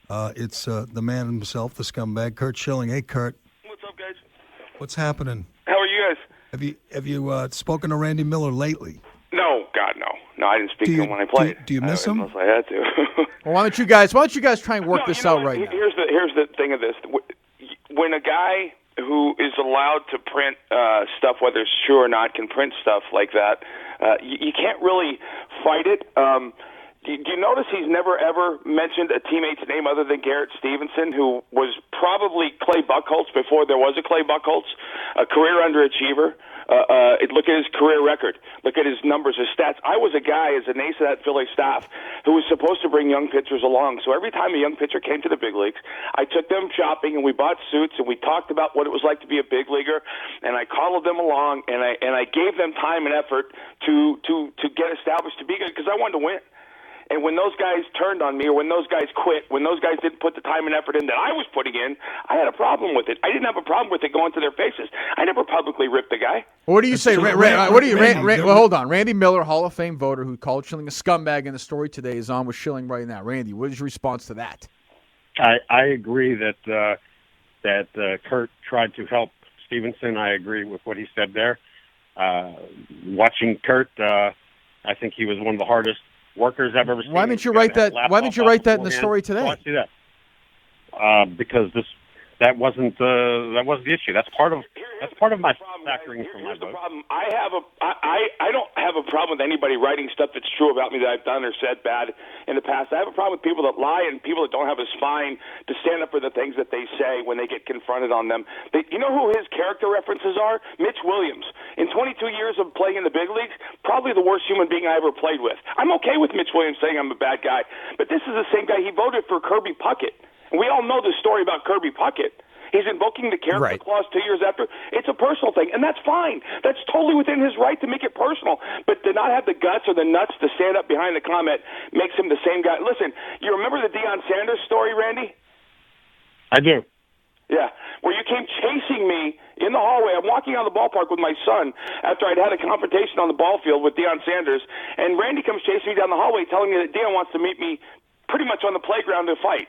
It's the man himself, the scumbag, Curt Schilling. Hey, Curt. What's up, guys? What's happening? How are you guys? Have you spoken to Randy Miller lately? No, God, no. No, I didn't speak to him when I played. Do you miss him? Unless I had to. Well, why don't you guys try and work this out right now? Here's the thing of this. When a guy who is allowed to print stuff, whether it's true or not, can print stuff like that, you can't really fight it. Do you notice he's never, ever mentioned a teammate's name other than Garrett Stevenson, who was probably Clay Buchholz before there was a Clay Buchholz, a career underachiever? Look at his career record. Look at his numbers, his stats. I was a guy as an ace of that Philly staff who was supposed to bring young pitchers along. So every time a young pitcher came to the big leagues, I took them shopping and we bought suits and we talked about what it was like to be a big leaguer, and I coddled them along and I gave them time and effort to get established to be good because I wanted to win. And when those guys turned on me, or when those guys quit, when those guys didn't put the time and effort in that I was putting in, I had a problem with it. I didn't have a problem with it going to their faces. I never publicly ripped the guy. What do you say? Hold on. Randy Miller, Hall of Fame voter, who called Schilling a scumbag in the story today, is on with Schilling right now. Randy, what is your response to that? I agree that Curt tried to help Stevenson. I agree with what he said there. Watching Curt, I think he was one of the hardest workers I've ever seen. Why didn't you write that? Why didn't you write that in the story today? Why see that? Because that wasn't the issue. That's part of my factoring for my Here's the vote. problem. I don't have a problem with anybody writing stuff that's true about me that I've done or said bad in the past. I have a problem with people that lie and people that don't have a spine to stand up for the things that they say when they get confronted on them. You know who his character references are? Mitch Williams. In 22 years of playing in the big leagues, probably the worst human being I ever played with. I'm okay with Mitch Williams saying I'm a bad guy, but this is the same guy. He voted for Kirby Puckett. And we all know the story about Kirby Puckett. He's invoking the character clause 2 years after. It's a personal thing, and that's fine. That's totally within his right to make it personal. But to not have the guts or the nuts to stand up behind the comment makes him the same guy. Listen, you remember the Deion Sanders story, Randy? I do. Yeah, where you came chasing me in the hallway. I'm walking out of the ballpark with my son after I'd had a confrontation on the ball field with Deion Sanders, and Randy comes chasing me down the hallway telling me that Deion wants to meet me pretty much on the playground to fight.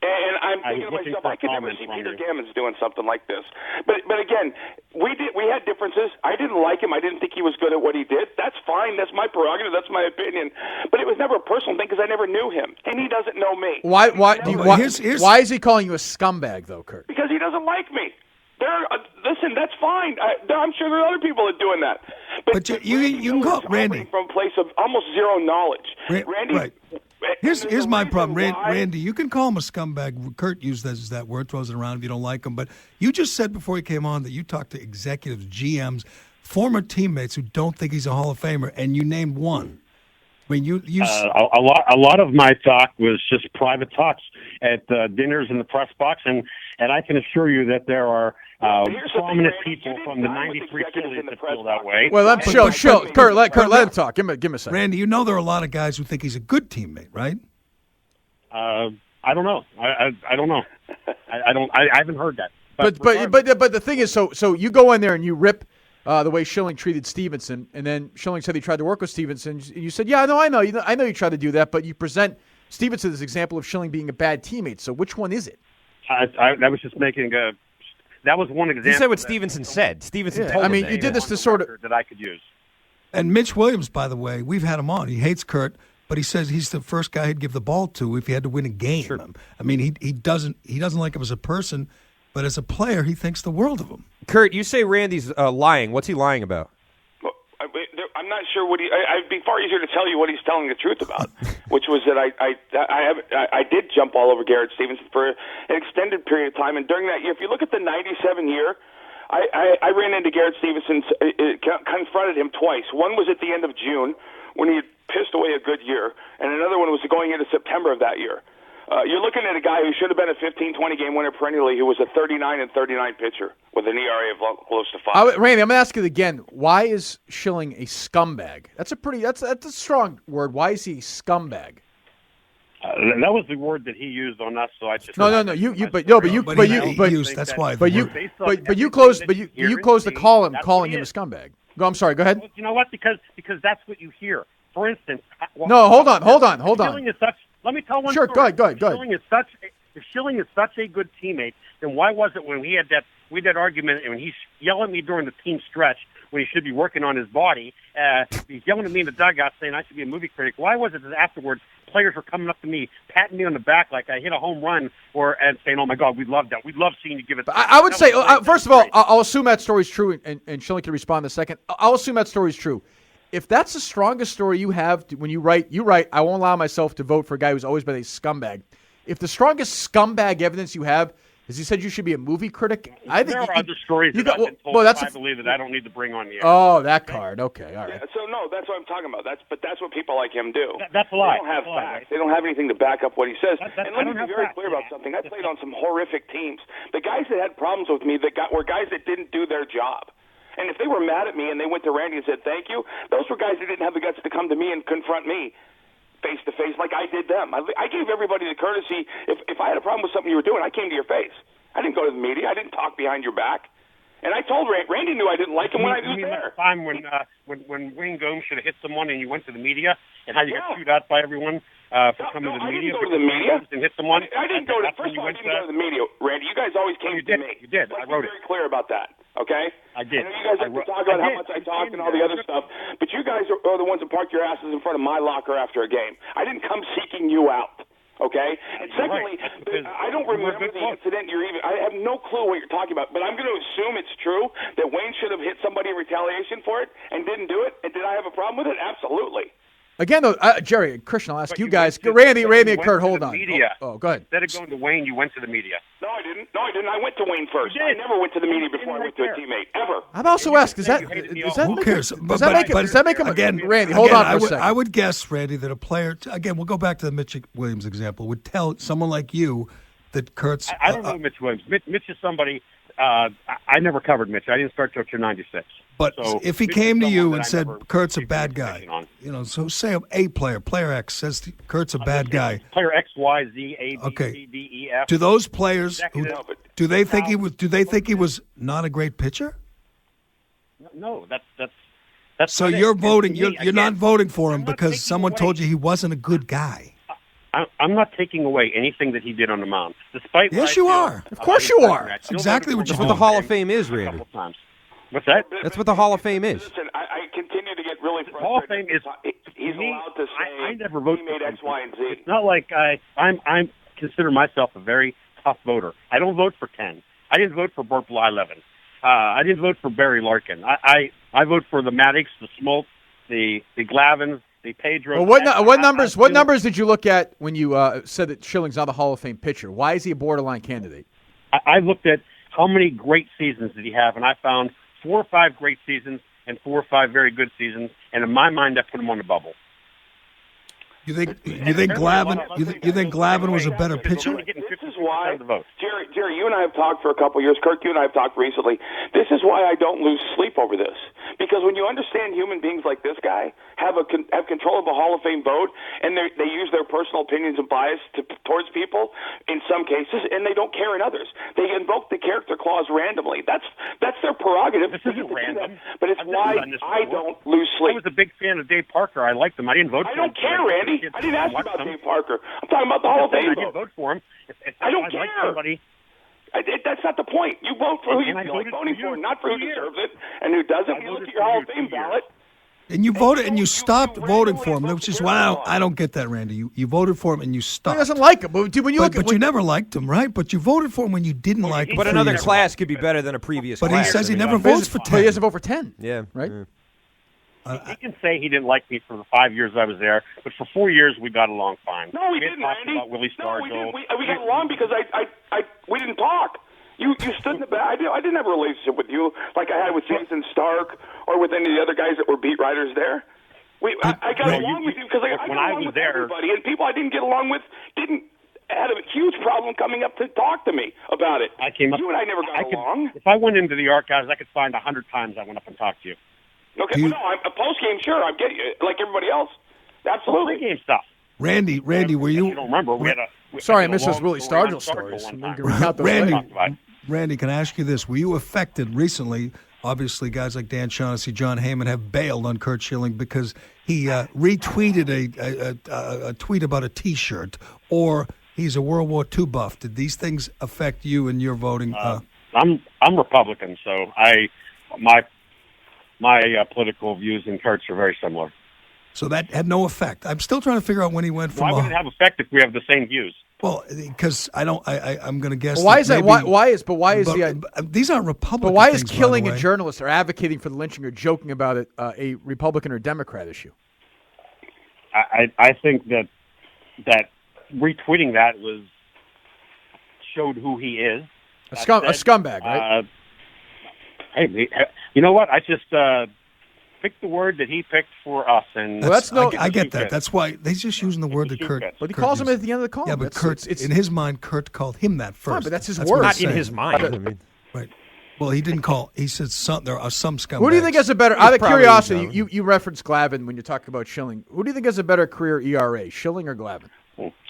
And I'm thinking to myself, I could never see Peter Gammons doing something like this. But again, we had differences. I didn't like him. I didn't think he was good at what he did. That's fine. That's my prerogative. That's my opinion. But it was never a personal thing because I never knew him, and he doesn't know me. Why is he calling you a scumbag, though, Curt? Because he doesn't like me. Listen, that's fine. I'm sure there are other people that are doing that. But you can call Randy from a place of almost zero knowledge. Randy. Right. Here's my problem, Randy. You can call him a scumbag. Curt used that word, throws it around if you don't like him. But you just said before he came on that you talked to executives, GMs, former teammates who don't think he's a Hall of Famer, and you named one. I mean, a lot of my talk was just private talks at dinners in the press box, and I can assure you that there are prominent people from the '93 Phillies that feel that way. Well, let Curt let him talk. Give him a second. Randy, you know there are a lot of guys who think he's a good teammate, right? I don't know. I don't know. I haven't heard that. But the thing is, so you go in there and you rip the way Schilling treated Stevenson, and then Schilling said he tried to work with Stevenson. You said, "Yeah, I know you tried to do that," but you present Stevenson as an example of Schilling being a bad teammate. So which one is it? I was just making a. That was one example. You said what Stevenson said. Stevenson told him. I mean, you did this to sort of that I could use. And Mitch Williams, by the way, we've had him on. He hates Curt, but he says he's the first guy he'd give the ball to if he had to win a game. Sure. I mean, he doesn't like him as a person, but as a player, he thinks the world of him. Curt, you say Randy's lying. What's he lying about? Well, I'm not sure what I'd be far easier to tell you what he's telling the truth about, which was that I did jump all over Garrett Stevenson for an extended period of time, and during that year, if you look at the '97 year, I ran into Garrett Stevenson, confronted him twice. One was at the end of June when he had pissed away a good year, and another one was going into September of that year. You're looking at a guy who should have been a 15-20 game winner perennially, who was a 39-39 pitcher with an ERA of close to 5. Randy, I'm going to ask you again. Why is Schilling a scumbag? That's a strong word. Why is he a scumbag? That was the word that he used on us, so I just no. That's why. But you closed the call calling him a scumbag. I'm sorry. Go ahead. Well, you know what? Because that's what you hear. For instance, no, hold on. Schilling is such. Let me tell one Sure, story. go ahead. If Schilling is such a good teammate, then why was it when we had that argument and when he's yelling at me during the team stretch when he should be working on his body, he's yelling at me in the dugout saying I should be a movie critic. Why was it that afterwards players were coming up to me, patting me on the back like I hit a home run, and saying, "Oh my God, we love that. We love seeing you give it." I would say, first of all, I'll assume that story's true, and Schilling can respond in a second. I'll assume that story's true. If that's the strongest story you have when you write, I won't allow myself to vote for a guy who's always been a scumbag. If the strongest scumbag evidence you have is you said you should be a movie critic, I think there are other stories that I've been told. I believe that I don't need to bring on the air. Oh, that card. Okay, all right. Yeah, so no, that's what I'm talking about. That's what people like him do. That's a lie. They don't have That's a lie, facts. right? They don't have anything to back up what he says. And let me be very clear about something. I played on some horrific teams. The guys that had problems with me were guys that didn't do their job. And if they were mad at me and they went to Randy and said thank you, those were guys that didn't have the guts to come to me and confront me face to face like I did them. I gave everybody the courtesy. If I had a problem with something you were doing, I came to your face. I didn't go to the media. I didn't talk behind your back. And I told Randy knew I didn't like him when I was there. The time when Wayne Gomes should have hit someone and you went to the media and how you got chewed out by everyone for coming to the media. I didn't go to the media and hit someone. I didn't go to. First of all, I didn't go to the media, Randy. You guys always came to me. You did. Let's I wrote be very clear about that. Okay. I did. I know you guys like to talk about how much I talked and all the other stuff, but you guys are the ones that park your asses in front of my locker after a game. I didn't come seeking you out. Okay? And secondly, I don't remember the incident I have no clue what you're talking about, but I'm going to assume it's true that Wayne should have hit somebody in retaliation for it and didn't do it. And did I have a problem with it? Absolutely. Again, though, Jerry, Christian, I'll ask you guys. Randy, and Curt, hold on. Oh, go ahead. Instead of going to Wayne, you went to the media. No, I didn't. I went to Wayne first. I never went to the media before I went to a teammate, ever. I've also asked, does that Who cares? Does that make him again? Randy, hold on for a second. I would guess, Randy, that a player. Again, we'll go back to the Mitch Williams example. Would tell someone like you that Kurt's. I don't know Mitch Williams. Mitch is somebody. I never covered Mitch. I didn't start till 1996. But so if he came to you and said Kurt's a bad guy, so say a player X says Kurt's a bad guy. Player X, Y, Z, A, B, C, D, E, F. Do those players do they think he was not a great pitcher? No, that's. So you're voting. You're not voting for him because someone told you he wasn't a good guy. I'm not taking away anything that he did on the mound, despite. Yes, you are. Of course, you are. That's exactly what you're doing. That's what the Hall of Fame is, Randy. What's that? That's what the Hall of Fame is. Listen, I continue to get really frustrated. Hall of Fame is. He's allowed to say I never vote he made X, Y, and Z. It's not like I consider myself a very tough voter. I don't vote for 10. I didn't vote for Burt Blyleven. I didn't vote for Barry Larkin. I vote for the Maddocks, the Smoltz, the Glavins, the Pedro. Well, what numbers did you look at when you said that Schilling's not a Hall of Fame pitcher? Why is he a borderline candidate? I looked at how many great seasons did he have, and I found 4 or 5 great seasons and 4 or 5 very good seasons, and in my mind, I put him on the bubble. You think Glavin was a better pitcher? This is why, Jerry, you and I have talked for a couple of years. Curt, you and I have talked recently. This is why I don't lose sleep over this. Because when you understand human beings like this guy have control of a Hall of Fame vote, and they use their personal opinions and bias towards people in some cases, and they don't care in others. They invoke the character clause randomly. That's their prerogative. This isn't random. But it's why I don't lose sleep. I was a big fan of Dave Parker. I liked him. I didn't vote for him. I don't care, Randy. I didn't ask you about Dave Parker. I'm talking about the Hall of Fame vote. I didn't vote for him. I don't care. That's not the point. You vote for who you feel like voting for, not for who deserves it and who doesn't. You look at your Hall of Fame ballot. And you voted, and you stopped voting for him, which is why I don't get that, Randy. You voted for him, and you stopped. He doesn't like him, but you never liked him, right? But you voted for him when you didn't like him. But another class could be better than a previous class. But he says he never votes for 10. But he doesn't vote for 10. Yeah. Right? Yeah. He can say he didn't like me for the 5 years I was there, but for 4 years we got along fine. No, we didn't, Randy. About Willie Stargell. No, we got along because we didn't talk. You stood in the back. I didn't have a relationship with you like I had with Jason Stark or with any of the other guys that were beat writers there. I got along with you because I got along with everybody, and people I didn't get along with had a huge problem coming up to talk to me about it. You and I never got along. If I went into the archives, I could find 100 times I went up and talked to you. Okay, a post game, sure, I get you, like everybody else. Absolutely. Game stuff. Randy, were you? You don't remember? Sorry, I missed those Willie Stargell stories. Randy, can I ask you this? Were you affected recently obviously guys like Dan Shaughnessy, John Heyman have bailed on Curt Schilling because he retweeted a tweet about a T-shirt, or he's a World War II buff. Did these things affect you in your voting? I'm Republican, so my political views and Kurt's are very similar. So that had no effect. I'm still trying to figure out when he went from. Why would it have effect if we have the same views? Well, because I'm going to guess. Well, why is that? Maybe, Why is these aren't Republican? But why is things, killing by a the way. journalist or advocating for the lynching or joking about it a Republican or Democrat issue? I think that retweeting that showed who he is. A scumbag, right? Hey, you know what? I just picked the word that he picked for us, and I get that. That's why they're just using the word that Curt. But he calls him at the end of the call. Yeah, but Curt, in his mind, Curt called him that first. Fine, but that's his what word. he's Not in saying. his mind. I mean, Right. Well, he didn't call. He said there are some scumbags. Who do you think has a better? Out of probably curiosity, Glavin. you referenced Glavin when you talk about Schilling. Who do you think has a better career ERA, Schilling or Glavin?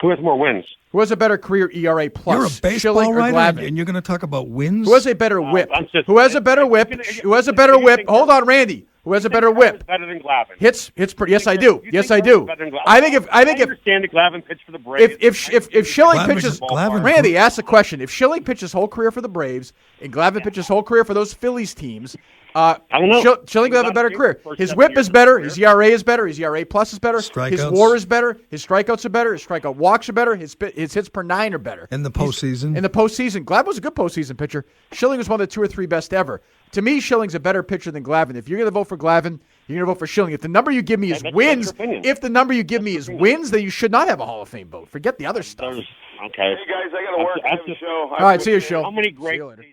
who has more wins? Who has a better career ERA plus? You're a baseball Schilling or writer, Glavin? and you're going to talk about wins. Who has a better whip? Who has a better whip? Who has a if better you whip? think- Hold on, Randy. Who has a better whip? Better than Glavin. Hits. Yes, I do. Yes, I do. I think if I understand that Glavin pitched for the Braves. if Schilling Glavin- pitches, Glavin- Randy, ask the question. If Schilling pitches his whole career for the Braves and Glavin pitches his whole career for those Phillies teams, I don't know. Schilling will have a better He's career. not first His 7 whip years is better. of his His ERA is better. His ERA plus is better. His Strikeouts. WAR is better. His strikeouts are better. His strikeout walks are better. His hits per 9 are better. in the postseason. In the postseason, Glavin was a good postseason pitcher. Schilling was one of the 2 or 3 best ever. To me, Schilling's a better pitcher than Glavin. If you're going to vote for Glavin, you're going to vote for Schilling. If the number you give me is that's wins, your opinion. then you should not have a Hall of Fame vote. Forget the other stuff. Okay. Hey guys, I got to work. I have a show. All right, see you, Schilling. How many See great you later.